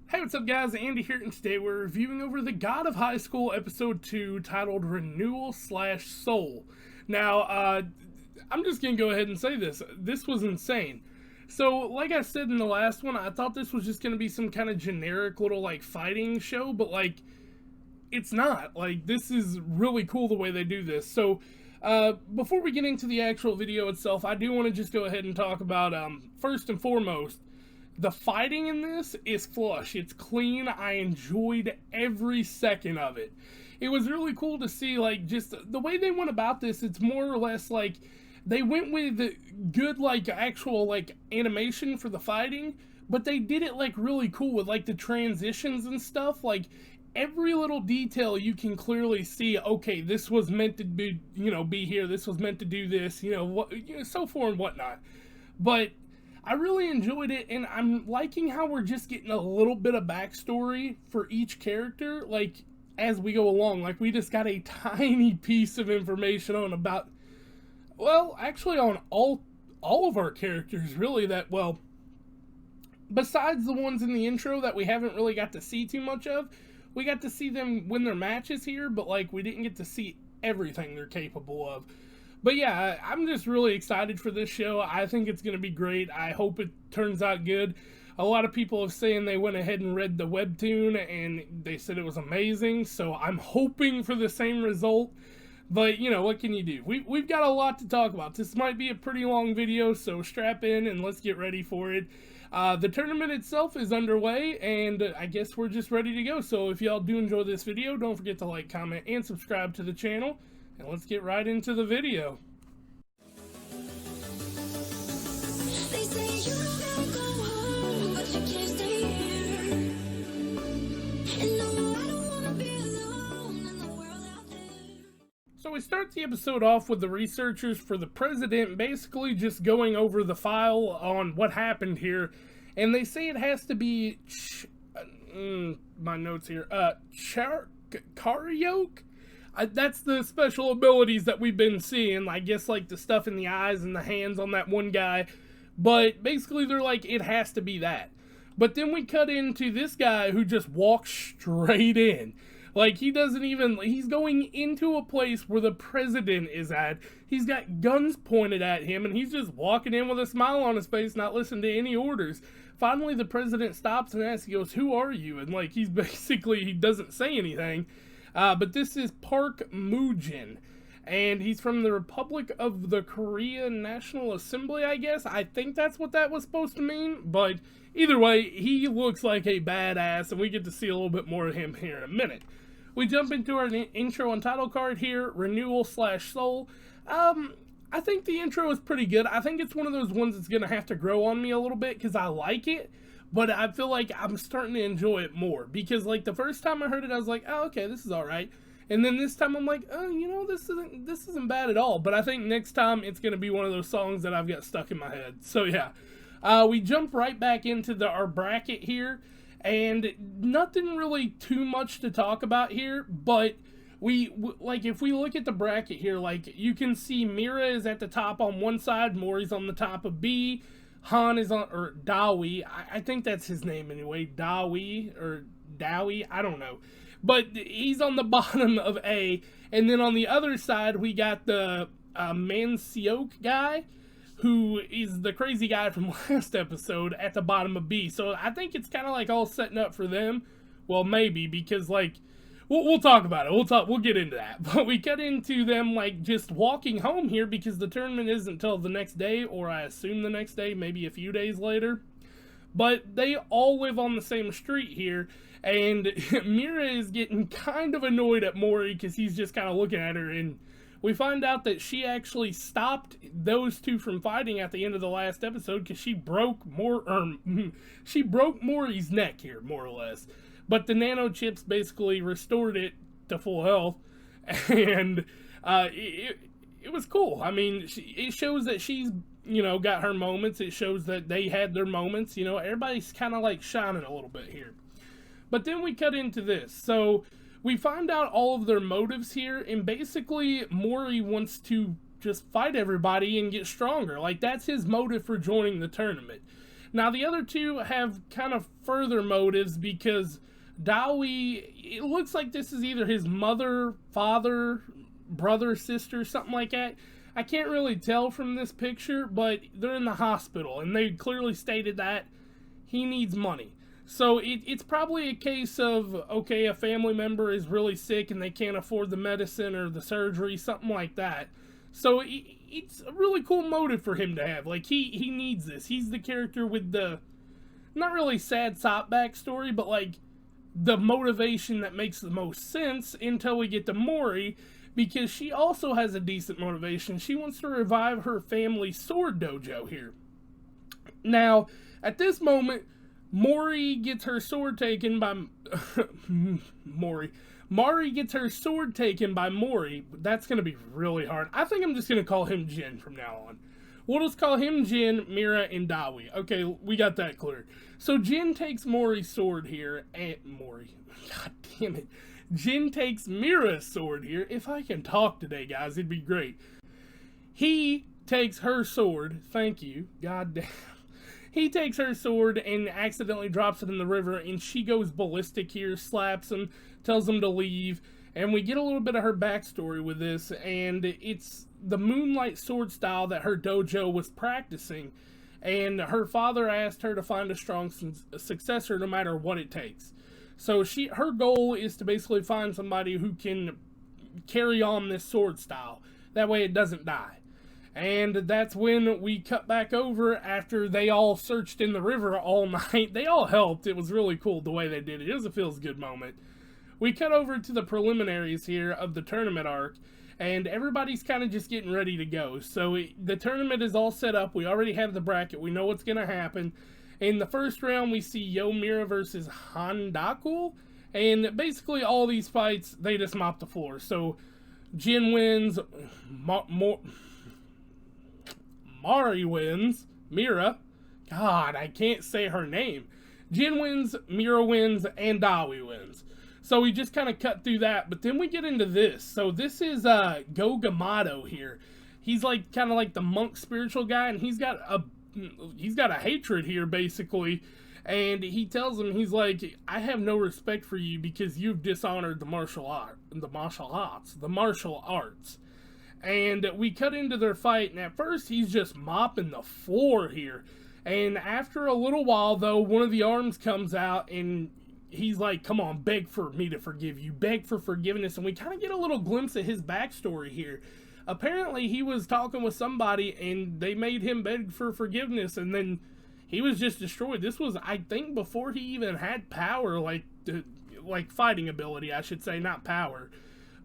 Hey, what's up guys, Andy here, and today we're reviewing over The God of High School Episode 2 titled Renewal / Soul. Now, I'm just gonna go ahead and say this. This was insane. So, like I said in the last one, I thought this was just gonna be some kind of generic little, fighting show, but, it's not. This is really cool the way they do this. So, before we get into the actual video itself, I do want to just go ahead and talk about, first and foremost, the fighting in this is flush. It's clean. I enjoyed every second of it. It was really cool to see, just the way they went about this. It's more or less they went with good, actual, animation for the fighting, but they did it, really cool with, the transitions and stuff. Every little detail you can clearly see, okay, this was meant to be, be here. This was meant to do this, so forth and whatnot. But I really enjoyed it, and I'm liking how we're just getting a little bit of backstory for each character, as we go along. We just got a tiny piece of information on about, well, actually on all of our characters, really, besides the ones in the intro that we haven't really got to see too much of. We got to see them win their matches here, but, we didn't get to see everything they're capable of. But yeah, I'm just really excited for this show. I think it's going to be great. I hope it turns out good. A lot of people have saying they went ahead and read the webtoon and they said it was amazing. So I'm hoping for the same result. But, what can you do? We've got a lot to talk about. This might be a pretty long video, so strap in and let's get ready for it. The tournament itself is underway, and I guess we're just ready to go. So if y'all do enjoy this video, don't forget to like, comment, and subscribe to the channel. And let's get right into the video. So we start the episode off with the researchers for the president basically just going over the file on what happened here. And they say it has to be, my notes here, Karyoke? That's the special abilities that we've been seeing. I guess, the stuff in the eyes and the hands on that one guy. But basically, they're it has to be that. But then we cut into this guy who just walks straight in. He doesn't even, he's going into a place where the president is at. He's got guns pointed at him, and he's just walking in with a smile on his face, not listening to any orders. Finally, the president stops and asks, he goes, "Who are you?" And, he's basically, he doesn't say anything. But this is Park Moojin, and he's from the Republic of the Korean National Assembly, I guess. I think that's what that was supposed to mean, but either way, he looks like a badass, and we get to see a little bit more of him here in a minute. We jump into our intro and title card here, Renewal / Soul. I think the intro is pretty good. I think it's one of those ones that's going to have to grow on me a little bit, because I like it. But I feel like I'm starting to enjoy it more. Because, the first time I heard it, I was like, oh, okay, this is alright. And then this time I'm like, oh, this isn't bad at all. But I think next time it's going to be one of those songs that I've got stuck in my head. So, yeah. We jump right back into our bracket here. And nothing really too much to talk about here. But, if we look at the bracket here, you can see Mira is at the top on one side. Mori's on the top of B. Han is on, or Daewi, I think that's his name anyway, Daewi, or Daewi, I don't know. But he's on the bottom of A, and then on the other side, we got the Manseok guy, who is the crazy guy from last episode, at the bottom of B. So I think it's kind of all setting up for them. Well, maybe, because we'll talk about it. We'll get into that. But we cut into them, just walking home here because the tournament isn't until the next day, or I assume the next day, maybe a few days later. But they all live on the same street here, and Mira is getting kind of annoyed at Mori because he's just kind of looking at her, and we find out that she actually stopped those two from fighting at the end of the last episode because she broke Mori's neck here, more or less. But the nano chips basically restored it to full health, and it was cool. I mean, it shows that she's, got her moments. It shows that they had their moments. Everybody's kind of shining a little bit here. But then we cut into this. So we find out all of their motives here, and basically Mori wants to just fight everybody and get stronger. That's his motive for joining the tournament. Now, the other two have kind of further motives because Daewi, it looks like this is either his mother, father, brother, sister, something like that. I can't really tell from this picture, but they're in the hospital, and they clearly stated that he needs money. So it's probably a case of, okay, a family member is really sick and they can't afford the medicine or the surgery, something like that. So it's a really cool motive for him to have. Like, he needs this. He's the character with the, not really sad sop backstory, but like the motivation that makes the most sense until we get to Mori, because she also has a decent motivation. She wants to revive her family sword dojo here. Now, at this moment, Mori gets her sword taken by Mari gets her sword taken by Mori. That's going to be really hard. I think I'm just going to call him Jin from now on. We'll just call him Jin, Mira, and Daewi. Okay, we got that cleared. So Jin takes Mori's sword here, and God damn it. Jin takes Mira's sword here. If I can talk today, guys, it'd be great. He takes her sword. Thank you. God damn. He takes her sword and accidentally drops it in the river, and she goes ballistic here, slaps him, tells him to leave, and we get a little bit of her backstory with this, and it's the moonlight sword style that her dojo was practicing, and her father asked her to find a strong successor no matter what it takes. So her goal is to basically find somebody who can carry on this sword style. That way it doesn't die. And that's when we cut back over after they all searched in the river all night. They all helped. It was really cool the way they did it. It was a feels-good moment. We cut over to the preliminaries here of the tournament arc, and everybody's kind of just getting ready to go. So the tournament is all set up. We already have the bracket. We know what's going to happen. In the first round, we see Mira versus Handaku. And basically all these fights, they just mop the floor. So Jin wins, Mari wins, Mira. God, I can't say her name. Jin wins, Mira wins, and Daewi wins. So we just kind of cut through that, but then we get into this. So this is Go Gamdo here. He's like kind of like the monk spiritual guy, and he's got a hatred here basically. And he tells him, he's like, I have no respect for you because you've dishonored the martial arts. And we cut into their fight, and at first he's just mopping the floor here. And after a little while, though, one of the arms comes out, and he's like, come on, beg for me to forgive you. Beg for forgiveness. And we kind of get a little glimpse of his backstory here. Apparently, he was talking with somebody, and they made him beg for forgiveness, and then he was just destroyed. This was, I think, before he even had power, like fighting ability, I should say, not power.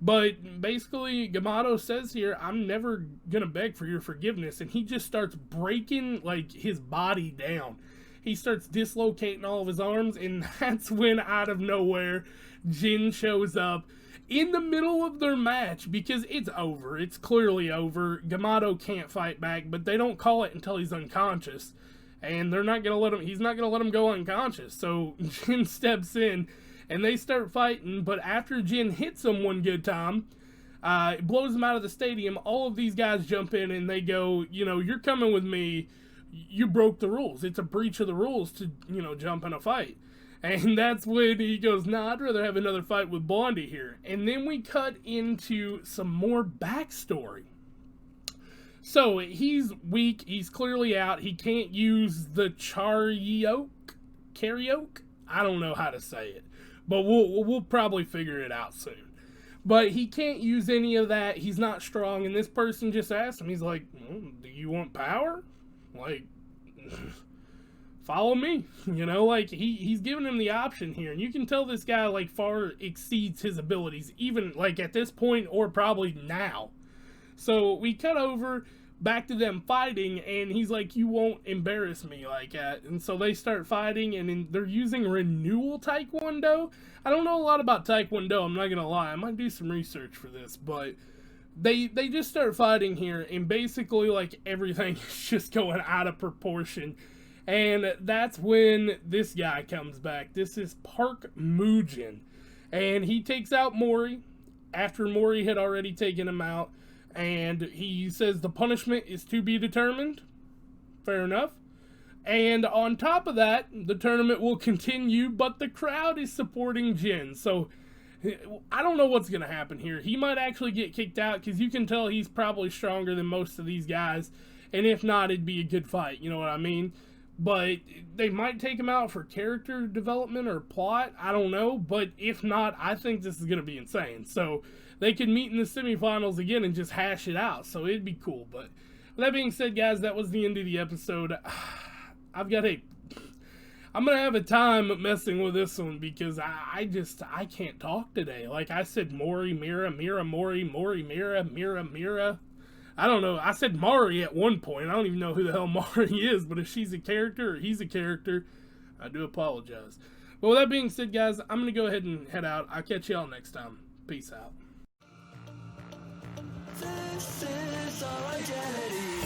But basically, Gamdo says here, I'm never going to beg for your forgiveness. And he just starts breaking, like, his body down. He starts dislocating all of his arms. And that's when, out of nowhere, Jin shows up in the middle of their match. Because it's over. It's clearly over. Gamdo can't fight back. But they don't call it until he's unconscious. And they're not going to let him, he's not going to let him go unconscious. So Jin steps in. And they start fighting, but after Jin hits him one good time, it blows him out of the stadium. All of these guys jump in and they go, you're coming with me. You broke the rules. It's a breach of the rules to, jump in a fight. And that's when he goes, nah, I'd rather have another fight with Blondie here. And then we cut into some more backstory. So he's weak. He's clearly out. He can't use the karaoke. I don't know how to say it. But we'll probably figure it out soon. But he can't use any of that. He's not strong. And this person just asked him, he's like, do you want power? Like, follow me. He's giving him the option here. And you can tell this guy, like, far exceeds his abilities. Even, like, at this point or probably now. So we cut over back to them fighting, and he's like, you won't embarrass me like that. And so they start fighting, and they're using Renewal Taekwondo. I don't know a lot about Taekwondo, I'm not gonna lie. I might do some research for this, but they just start fighting here, and basically, like, everything is just going out of proportion. And that's when this guy comes back. This is Park Mujin, and he takes out Mori after Mori had already taken him out. And he says the punishment is to be determined. Fair enough. And on top of that, the tournament will continue, but the crowd is supporting Jin. So I don't know what's going to happen here. He might actually get kicked out because you can tell he's probably stronger than most of these guys. And if not, it'd be a good fight. You know what I mean? But they might take him out for character development or plot. I don't know. But if not, I think this is going to be insane. So they could meet in the semifinals again and just hash it out. So it'd be cool. But with that being said, guys, that was the end of the episode. I'm going to have a time messing with this one because I can't talk today. Like I said, Mori, Mira, Mira, Mori, Mori, Mira, Mira, Mira. I don't know. I said Mari at one point. I don't even know who the hell Mari is, but if she's a character or he's a character, I do apologize. But with that being said, guys, I'm going to go ahead and head out. I'll catch y'all next time. Peace out. This is our identity.